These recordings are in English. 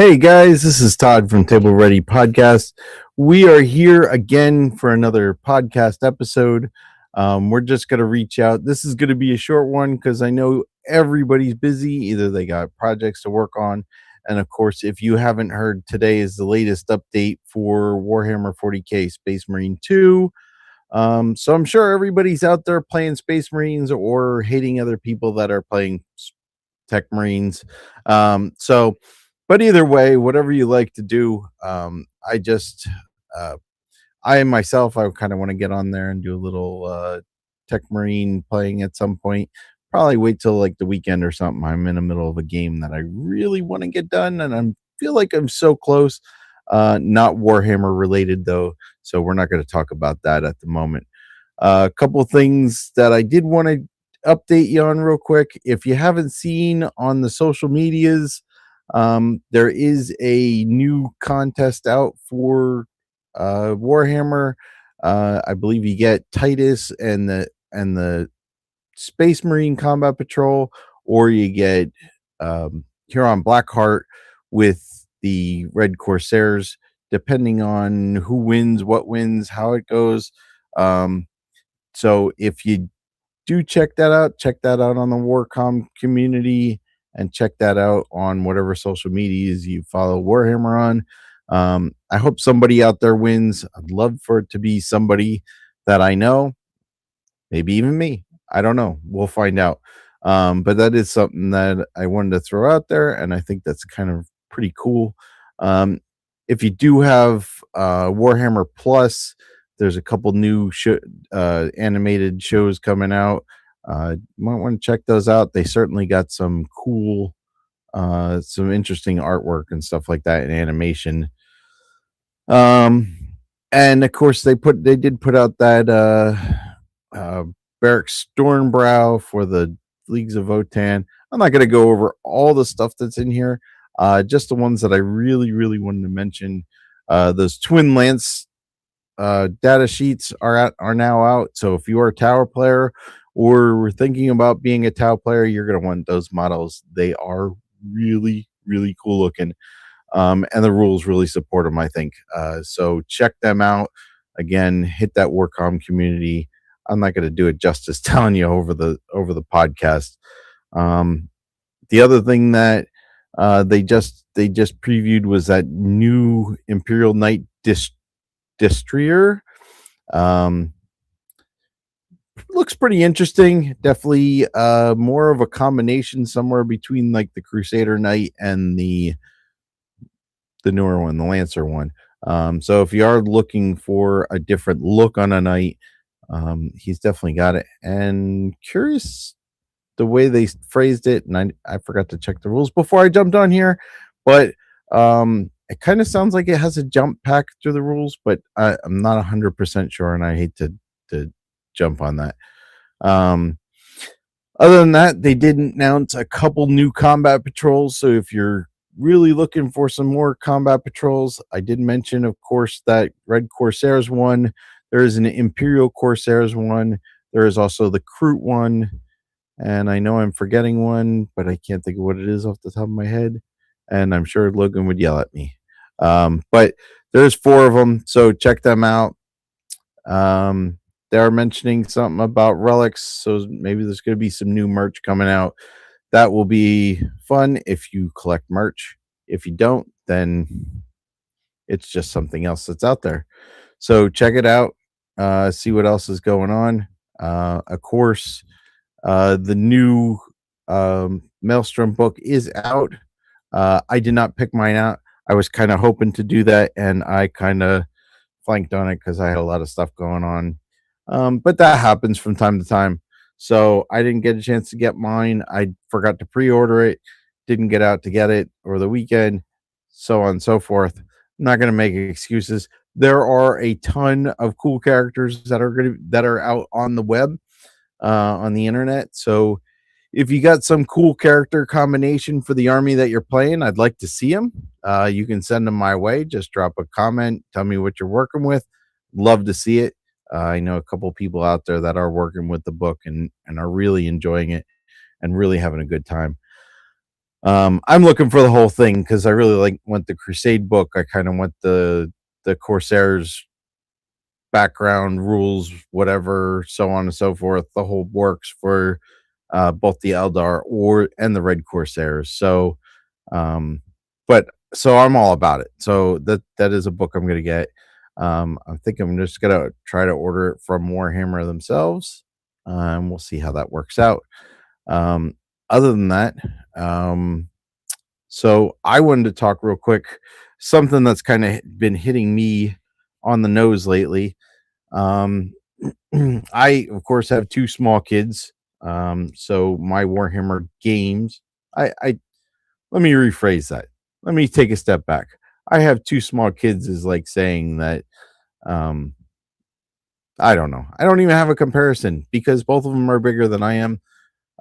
Hey guys, this is Todd from Table Ready Podcast. We are here again for another podcast episode. We're just going to reach out. This is going to be a short one because I know everybody's busy. Either they got projects to work on. And of course, if you haven't heard, today is the latest update for Warhammer 40K Space Marine 2. So I'm sure everybody's out there playing Space Marines or hating other people that are playing Tech Marines. But either way, whatever you like to do, uh, I myself, I kind of want to get on there and do a little Tech Marine playing at some point. Probably wait till like the weekend or something. I'm in the middle of a game that I really want to get done, and I feel like I'm so close. Not Warhammer related though, so we're not going to talk about that at the moment. A couple of things that I did want to update you on real quick. If you haven't seen on the social medias, there is a new contest out for Warhammer. I believe you get Titus and the Space Marine Combat Patrol, or you get Huron Blackheart with the Red Corsairs, depending on who wins, what wins, how it goes. So if you do check that out on the Warcom community, and check that out on whatever social medias you follow Warhammer on. I hope somebody out there wins. I'd love for it to be somebody that I know, maybe even me. I don't know. We'll find out. But that is something that I wanted to throw out there, and I think that's kind of pretty cool. If you do have Warhammer Plus, there's a couple new animated shows coming out. You might want to check those out. They certainly got some cool, some interesting artwork and stuff like that in animation. And of course they did put out that Barrack Stormbrow for the Leagues of Votan. I'm not going to go over all the stuff that's in here, just the ones that I really, really wanted to mention. Those Twin Lance data sheets are now out. So if you are a tower player or were thinking about being a Tau player, you're going to want those models. They are really, really cool looking. And the rules really support them, I think. So check them out. Again, hit that Warcom community. I'm not going to do it justice telling you over the podcast. The other thing that they just previewed was that new Imperial Knight Destroyer. Looks pretty interesting. Definitely more of a combination somewhere between like the Crusader Knight and the newer one, the Lancer one. So if you are looking for a different look on a knight, he's definitely got it. And curious the way they phrased it, and I forgot to check the rules before I jumped on here, but it kind of sounds like it has a jump pack through the rules, but I'm not 100% sure, and I hate to jump on that. Other than that, they did announce a couple new combat patrols. So if you're really looking for some more combat patrols, I did mention, of course, that Red Corsairs one. There is an Imperial Corsairs one. There is also the Kroot one. And I know I'm forgetting one, but I can't think of what it is off the top of my head. And I'm sure Logan would yell at me. But there's 4 of them, so check them out. They're mentioning something about relics, so maybe there's going to be some new merch coming out. That will be fun if you collect merch. If you don't, then it's just something else that's out there. So check it out. See what else is going on. Of course, the new Maelstrom book is out. I did not pick mine out. I was kind of hoping to do that, and I kind of flanked on it because I had a lot of stuff going on. But that happens from time to time. So I didn't get a chance to get mine. I forgot to pre-order it, didn't get out to get it over the weekend, so on and so forth. I'm not going to make excuses. There are a ton of cool characters that are out on the web, on the internet. So if you got some cool character combination for the army that you're playing, I'd like to see them. You can send them my way. Just drop a comment. Tell me what you're working with. Love to see it. I know a couple people out there that are working with the book and are really enjoying it and really having a good time. I'm looking for the whole thing because I really want the Crusade book. I kind of want the Corsairs background rules, whatever, so on and so forth. The whole works for both the Eldar or and the Red Corsairs. So, um, but so I'm all about it. So that is a book I'm gonna get. I think I'm just gonna try to order it from Warhammer themselves, and we'll see how that works out. Um, Other than that, so I wanted to talk real quick something that's kind of been hitting me on the nose lately. Um, I of course have two small kids. So my Warhammer games, I let me rephrase that. Let me take a step back. I have two small kids is like saying that um I don't know. I don't even have a comparison because both of them are bigger than I am.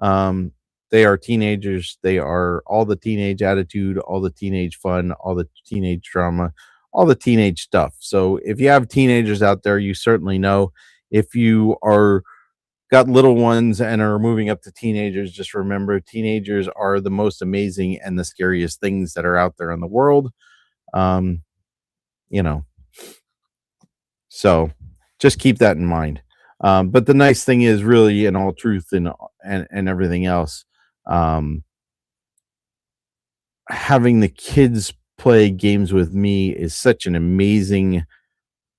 Um, they are teenagers. They are all the teenage attitude, all the teenage fun, all the teenage drama, all the teenage stuff. So if you have teenagers out there, you certainly know. If you are got little ones and are moving up to teenagers, just remember teenagers are the most amazing and the scariest things that are out there in the world. Um, you know, so just keep that in mind. But the nice thing is, really, in all truth and everything else, um, having the kids play games with me is such an amazing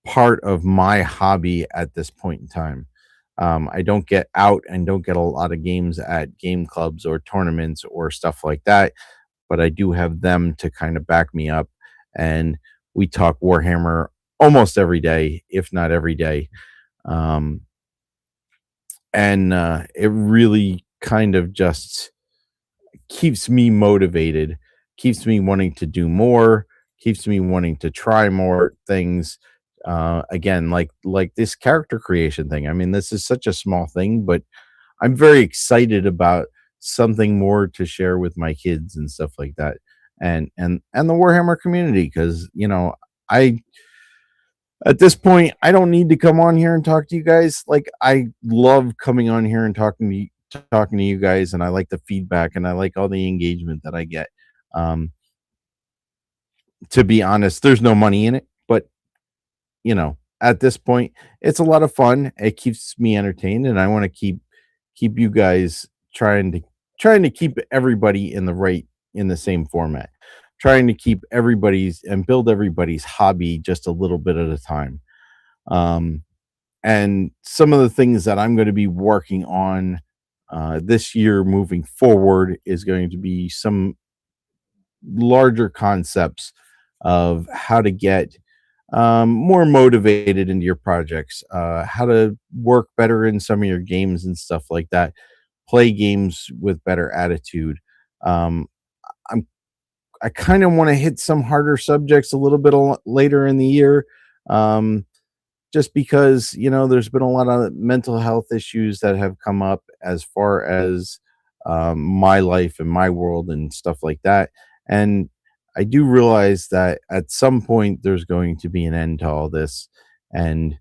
part of my hobby at this point in time. I don't get out and don't get a lot of games at game clubs or tournaments or stuff like that, but I do have them to kind of back me up. And we talk Warhammer almost every day, if not every day. Um, and It really kind of just keeps me motivated, keeps me wanting to do more, keeps me wanting to try more things. Again, like this character creation thing. I mean, this is such a small thing, but I'm very excited about something more to share with my kids and stuff like that. And the Warhammer community, because I at this point I don't need to come on here and talk to you guys. Like, I love coming on here and talking to you guys, and I like the feedback and I like all the engagement that I get. Um, to be honest, there's no money in it, but at this point, it's a lot of fun. It keeps me entertained, and I want to keep you guys trying to keep everybody in the same format, trying to keep everybody's and build everybody's hobby just a little bit at a time. Um, and some of the things that I'm going to be working on this year moving forward is going to be some larger concepts of how to get more motivated into your projects, how to work better in some of your games and stuff like that, play games with better attitude. Um, I'm I kind of want to hit some harder subjects a little bit later in the year. Um, just because there's been a lot of mental health issues that have come up as far as my life and my world and stuff like that. And I do realize that at some point there's going to be an end to all this, and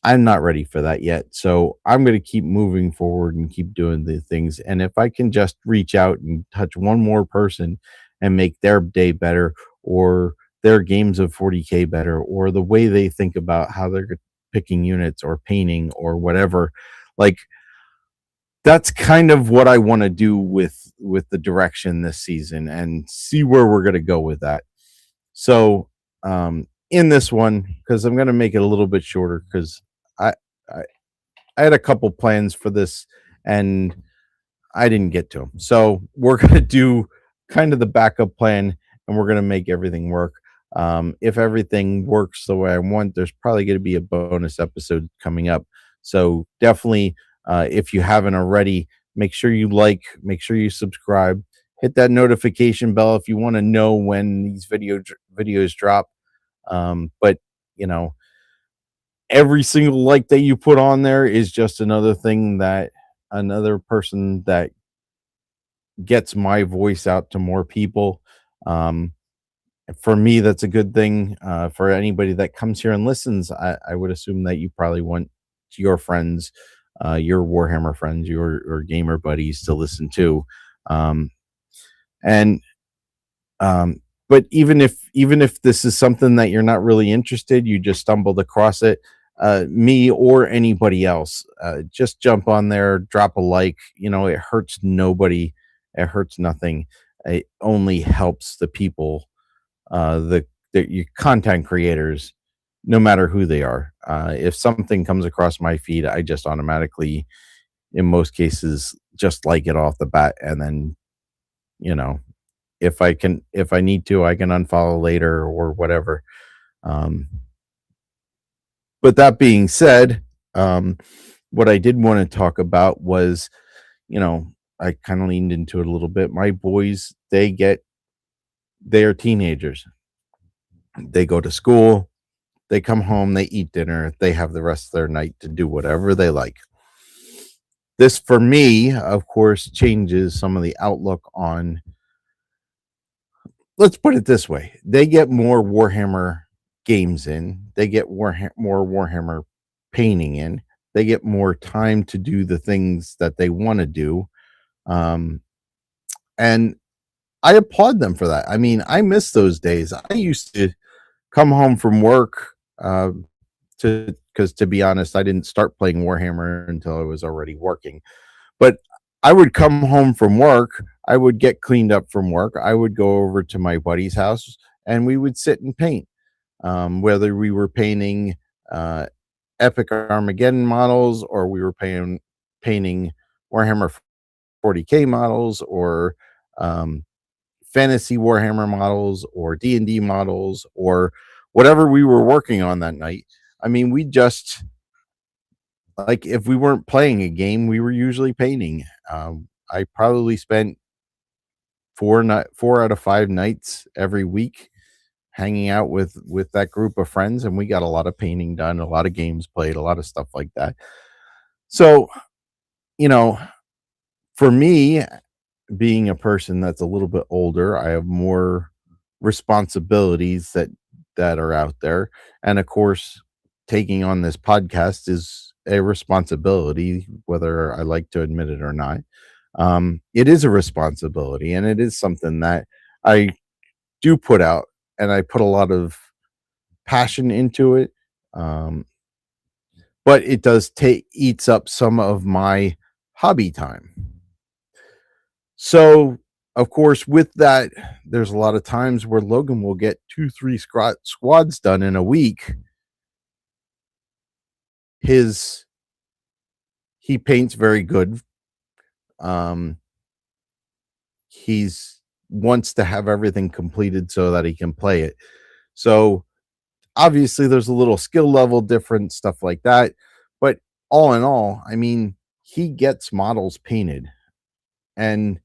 I'm not ready for that yet. So I'm going to keep moving forward and keep doing the things. And if I can just reach out and touch one more person and make their day better, or their games of 40K better, or the way they think about how they're picking units or painting or whatever, like, that's kind of what I want to do with the direction this season, and see where we're going to go with that. So, in this one, because I'm going to make it a little bit shorter, because I, I I had a couple plans for this, and I didn't get to them. So we're gonna do kind of the backup plan, and we're gonna make everything work. If everything works the way I want, there's probably going to be a bonus episode coming up. So definitely, if you haven't already, make sure you subscribe, hit that notification bell if you want to know when these videos drop. But you know, every single like that you put on there is just another person that gets my voice out to more people. Um, for me, that's a good thing. For anybody that comes here and listens, I would assume that you probably want your friends, your Warhammer friends, your gamer buddies to listen to. Um, And um, but even if this is something that you're not really interested, you just stumbled across it, me or anybody else, just jump on there, drop a like. It hurts nobody, it hurts nothing. It only helps the people, the you content creators, no matter who they are. If something comes across my feed, I just automatically, in most cases, just like it off the bat, and then you know if I need to, I can unfollow later or whatever. Um, but that being said, what I did want to talk about was, you know, I kind of leaned into it a little bit. My boys, they are teenagers. They go to school, they come home, they eat dinner, they have the rest of their night to do whatever they like. This, for me, of course, changes some of the outlook on, let's put it this way, they get more Warhammer games in, they get more Warhammer painting in, they get more time to do the things that they want to do. Um, and I applaud them for that. I mean, I miss those days. I used to come home from work, to because to be honest, I didn't start playing Warhammer until I was already working. But I would come home from work, I would get cleaned up from work, I would go over to my buddy's house, and we would sit and paint. Whether we were painting uh, Epic Armageddon models, or we were painting Warhammer 40K models, or um, fantasy Warhammer models, or D&D models, or whatever we were working on that night. I mean, we just, like, if we weren't playing a game, we were usually painting. I probably spent 4 out of 5 nights every week hanging out with that group of friends, and we got a lot of painting done, a lot of games played, a lot of stuff like that. So, you know, for me, being a person that's a little bit older, I have more responsibilities that are out there, and of course, taking on this podcast is a responsibility, whether I like to admit it or not. It is a responsibility, and it is something that I do put out, and I put a lot of passion into it. Um, but it does take eats up some of my hobby time. So, of course, with that, there's a lot of times where Logan will get 2, 3 squads done in a week. His He paints very good. Um, he's wants to have everything completed so that he can play it. So obviously, there's a little skill level difference, stuff like that. But all in all, I mean, he gets models painted, and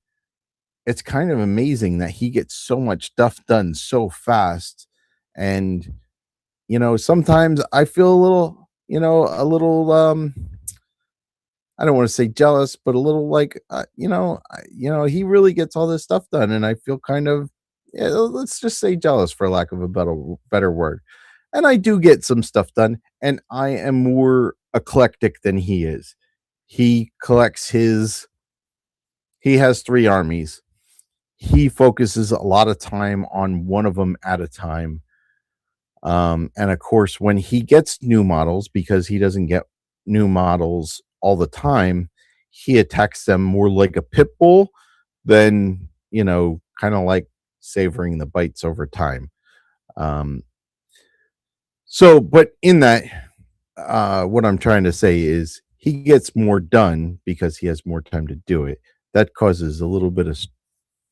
it's kind of amazing that he gets so much stuff done so fast. And sometimes I feel a little, I don't want to say jealous, but a little like, he really gets all this stuff done, and I feel kind of, yeah, let's just say jealous, for lack of a better word. And I do get some stuff done, and I am more eclectic than he is. He collects his He has 3 armies. He focuses a lot of time on one of them at a time. And of course, when he gets new models, because he doesn't get new models all the time, he attacks them more like a pit bull than, kind of like savoring the bites over time. Um, but in that, what I'm trying to say is he gets more done because he has more time to do it. That causes a little bit of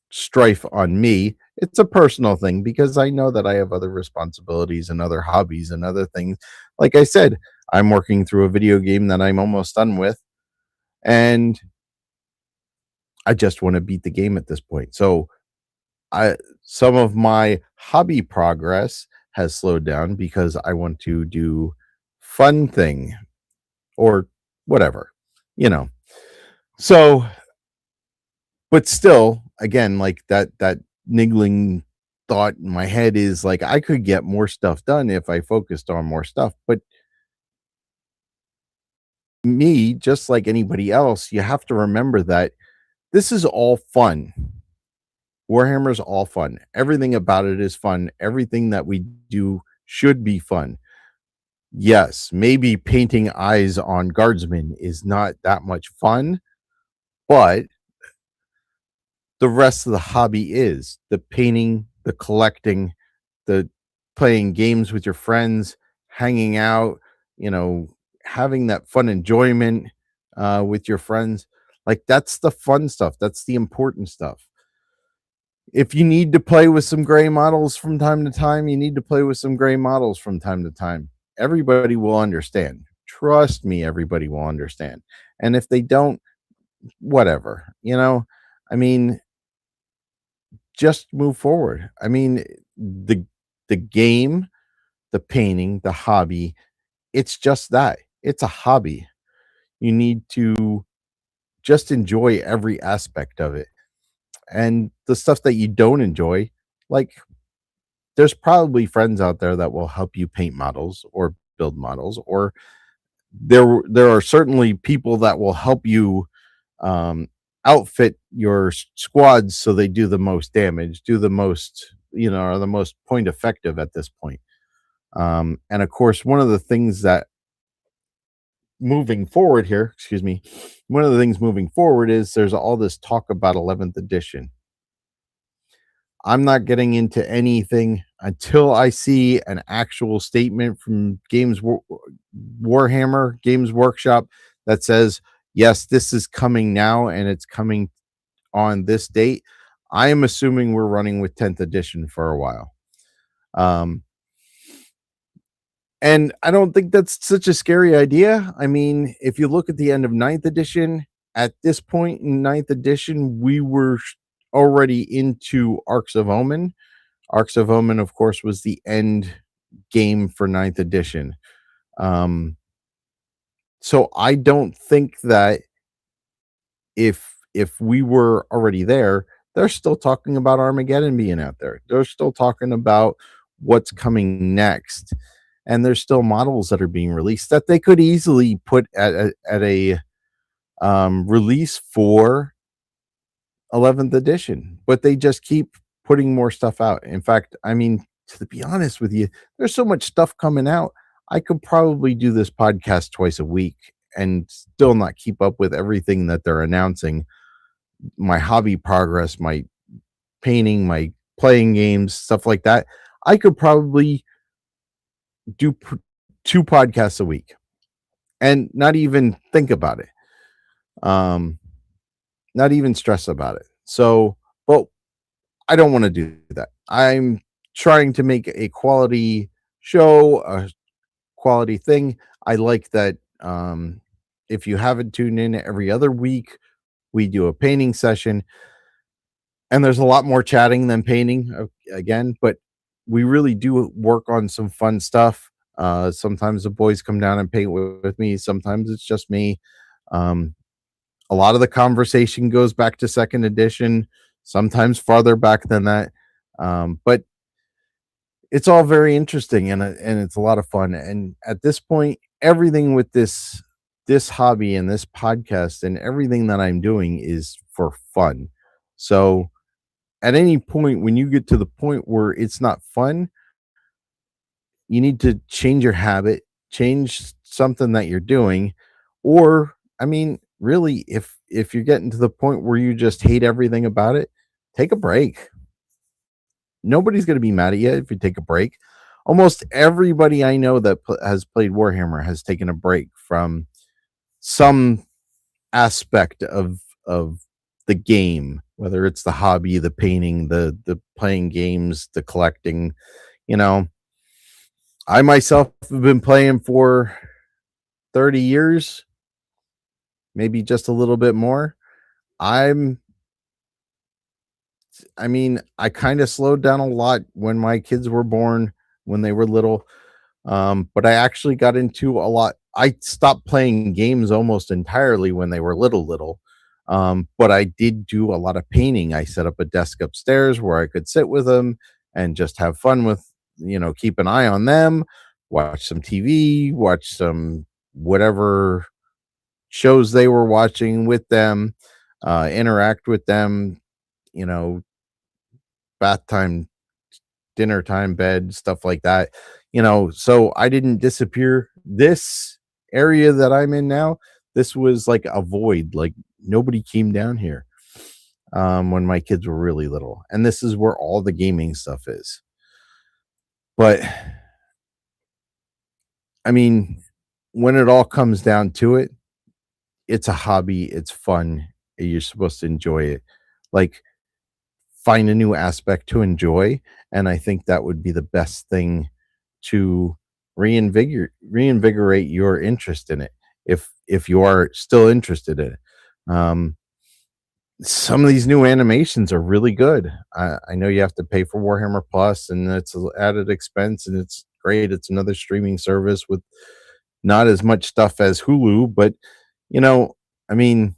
strife on me. It's a personal thing because I know that I have other responsibilities and other hobbies and other things. Like I said, I'm working through a video game that I'm almost done with, and I just want to beat the game at this point. So, I some of my hobby progress has slowed down because I want to do fun thing or whatever, you know. So, but still, again, like that niggling thought in my head is like, I could get more stuff done if I focused on more stuff. But me, just like anybody else, you have to remember that this is all fun. Warhammer's all fun. Everything about it is fun. Everything that we do should be fun. Yes, maybe painting eyes on guardsmen is not that much fun, but the rest of the hobby is the painting, the collecting, the playing games with your friends, hanging out, you know, having that fun enjoyment with your friends. Like that's the fun stuff. That's the important stuff. If you need to play with some gray models from time to time, you need to play with some gray models from time to time. Everybody will understand. Trust me, everybody will understand. And if they don't, whatever, I mean, just move forward. I mean, the game, the painting, the hobby, it's just that. It's a hobby. You need to just enjoy every aspect of it. And the stuff that you don't enjoy, like there's probably friends out there that will help you paint models or build models, or there are certainly people that will help you um, outfit your squads so they do the most damage, do the most, are the most point effective at this point. And of course, one of the things that moving forward here, excuse me, one of the things moving forward is there's all this talk about 11th edition. I'm not getting into anything until I see an actual statement from Warhammer Games Workshop that says, yes, this is coming now and it's coming on this date. I am assuming we're running with 10th edition for a while. And I don't think that's such a scary idea. I mean, if you look at the end of ninth edition, at this point in ninth edition, we were already into Arcs of Omen. Arcs of Omen, of course, was the end game for ninth edition. So I don't think that if we were already there, they're still talking about Armageddon being out there. They're still talking about what's coming next, and there's still models that are being released that they could easily put at a release for 11th edition, but they just keep putting more stuff out. In fact, I mean, to be honest with you, there's so much stuff coming out. I could probably do this podcast twice a week and still not keep up with everything that they're announcing. My hobby progress, my painting, my playing games, stuff like that. I could probably do two podcasts a week and not even think about it. Um, not even stress about it. So, but I don't want to do that. I'm trying to make a quality show, a quality thing. I like that. If you haven't tuned in every other week, we do a painting session, and there's a lot more chatting than painting again, but we really do work on some fun stuff. Sometimes the boys come down and paint with me. Sometimes it's just me. Um, a lot of the conversation goes back to second edition, sometimes farther back than that. But it's all very interesting and it's a lot of fun. And at this point, everything with this hobby and this podcast and everything that I'm doing is for fun. So at any point when you get to the point where it's not fun, you need to change your habit, change something that you're doing, or I mean, really, if you're getting to the point where you just hate everything about it, take a break. Nobody's going to be mad at you if you take a break. Almost everybody I know that has played Warhammer has taken a break from some aspect of the game, whether it's the hobby, the painting, the playing games, the collecting. You know, I myself have been playing for 30 years, maybe just a little bit more. I'm I mean, I kind of slowed down a lot when my kids were born, when they were little. But I actually got into a lot. I stopped playing games almost entirely when they were little. But I did do a lot of painting. I set up a desk upstairs where I could sit with them and just have fun with, keep an eye on them, watch some TV, watch some whatever shows they were watching with them, interact with them, you know, bath time, dinner time, bed, stuff like that. So I didn't disappear. This area that I'm in now, this was like a void. Like nobody came down here when my kids were really little. And this is where all the gaming stuff is. But I mean, when it all comes down to it, it's a hobby, it's fun, you're supposed to enjoy it. Like, find a new aspect to enjoy, and I think that would be the best thing to reinvigorate your interest in it, if you are still interested in it. Some of these new animations are really good. I know you have to pay for Warhammer Plus, and it's an added expense, and it's great. It's another streaming service with not as much stuff as Hulu, but you know, I mean,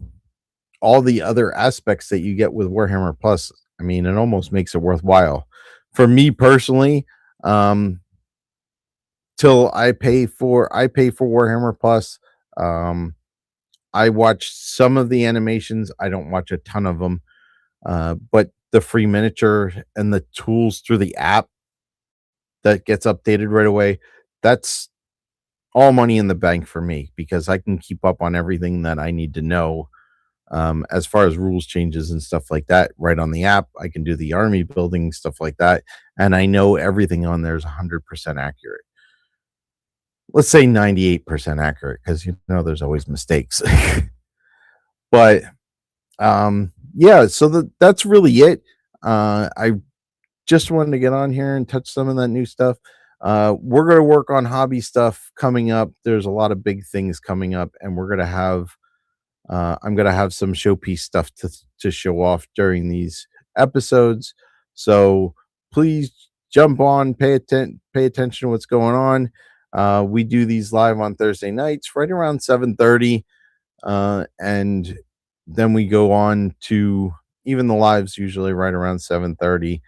all the other aspects that you get with Warhammer Plus, I mean, it almost makes it worthwhile. For me personally, um, till I pay for Warhammer Plus. Um, I watch some of the animations. I don't watch a ton of them. But the free miniature and the tools through the app that gets updated right away, that's all money in the bank for me because I can keep up on everything that I need to know as far as rules changes and stuff like that right on the app. I can do the army building, stuff like that. And I know everything on there is 100% accurate. Let's say 98% accurate because there's always mistakes. But yeah, so that's really it. I just wanted to get on here and touch some of that new stuff. We're going to work on hobby stuff coming up. There's a lot of big things coming up, and I'm going to have some showpiece stuff to show off during these episodes. So please jump on, pay attention to what's going on. We do these live on Thursday nights, right around 7:30, and then we go on to even the lives usually right around 7:30,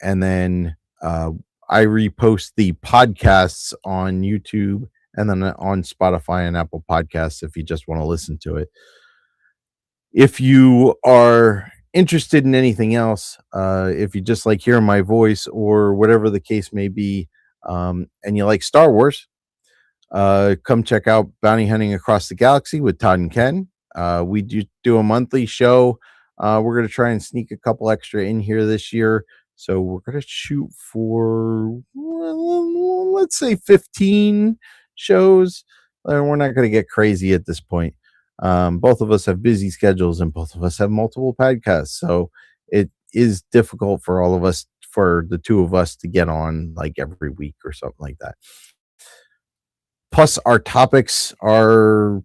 and then I repost the podcasts on YouTube and then on Spotify and Apple Podcasts if you just want to listen to it. If you are interested in anything else, if you just like hearing my voice or whatever the case may be, and you like Star Wars, come check out Bounty Hunting Across the Galaxy with Todd and Ken. We do a monthly show. We're going to try and sneak a couple extra in here this year. So we're going to shoot for, well, let's say 15 shows. We're not going to get crazy at this point. Both of us have busy schedules and both of us have multiple podcasts. So it is difficult for all of us, for the two of us to get on like every week or something like that. Plus, our topics are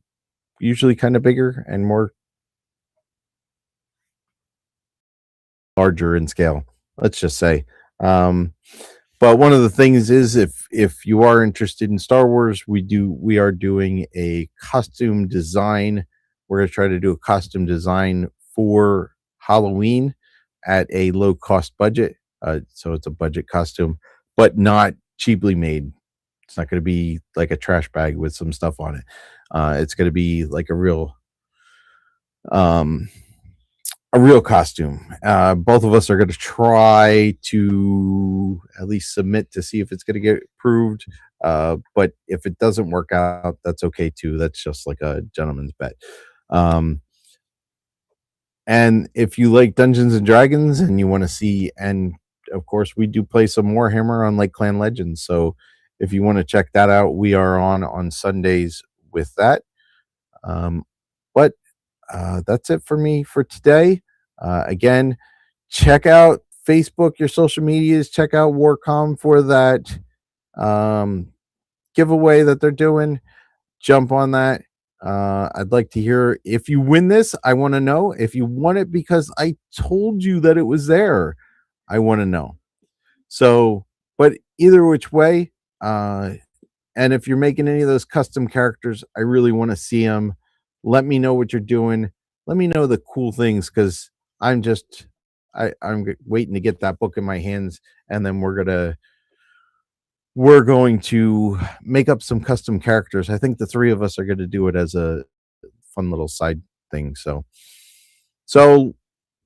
usually kind of bigger and more larger in scale, let's just say. But one of the things is, if you are interested in Star Wars, we are doing a costume design. We're going to try to do a costume design for Halloween at a low cost budget. So it's a budget costume, but not cheaply made. It's not going to be like a trash bag with some stuff on it. It's going to be like um, a real costume. Both of us are going to try to at least submit to see if it's going to get approved. But if it doesn't work out, that's okay too. That's just like a gentleman's bet. And if you like Dungeons and Dragons and you want to see, and of course, we do play some Warhammer on Lake Clan Legends. So if you want to check that out, we are on Sundays with that. But that's it for me for today. Again, check out Facebook, your social medias. Check out Warcom for that giveaway that they're doing. Jump on that. I'd like to hear if you win this. I want to know if you won it because I told you that it was there. I want to know. So, but either which way, and if you're making any of those custom characters, I really want to see them. Let me know what you're doing. Let me know the cool things because I'm waiting to get that book in my hands, and then we're going to make up some custom characters. I think the three of us are going to do it as a fun little side thing. So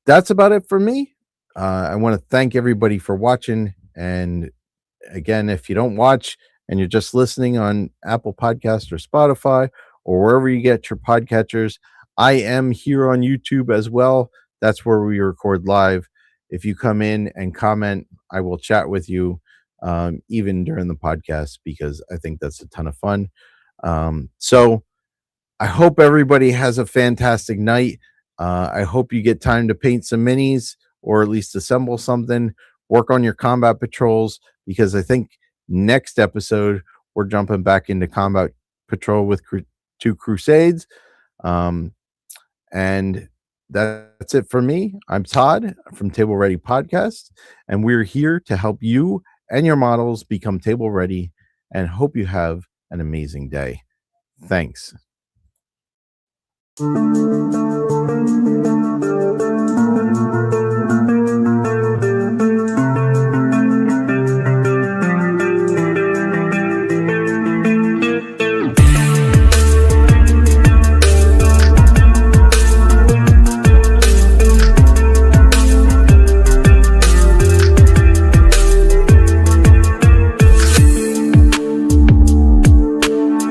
that's about it for me. I want to thank everybody for watching. And again, if you don't watch and you're just listening on Apple Podcast or Spotify or wherever you get your podcatchers, I am here on YouTube as well. That's where we record live. If you come in and comment, I will chat with you even during the podcast, because I think that's a ton of fun. So I hope everybody has a fantastic night. I hope you get time to paint some minis or at least assemble something, work on your combat patrols, because I think next episode we're jumping back into combat patrol with two crusades. Um, and that's it for me. I'm Todd from Table Ready Podcast, and we're here to help you and your models become table ready, and hope you have an amazing day. Thanks.